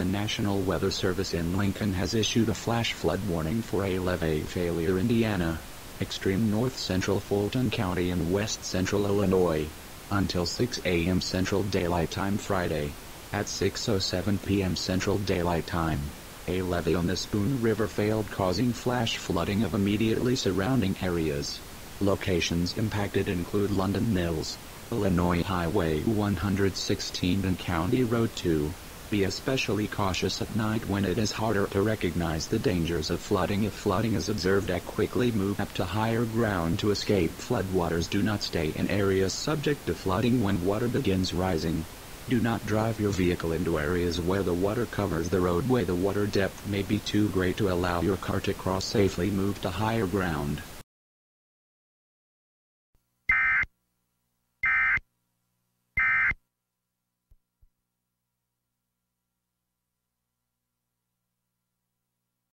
National Weather Service in Lincoln has issued a flash flood warning for A Levee failure, Indiana, extreme north-central Fulton County and west-central Illinois, until 6 a.m. Central Daylight Time Friday. At 6:07 p.m. Central Daylight Time, a levee on the Spoon River failed, causing flash flooding of immediately surrounding areas. Locations impacted include London Mills, Illinois Highway 116 and County Road 2. Be especially cautious at night when it is harder to recognize the dangers of flooding. If flooding is observed, quickly move up to higher ground to escape floodwaters. Do not stay in areas subject to flooding when water begins rising. Do not drive your vehicle into areas where the water covers the roadway. The water depth may be too great to allow your car to cross safely. Move to higher ground.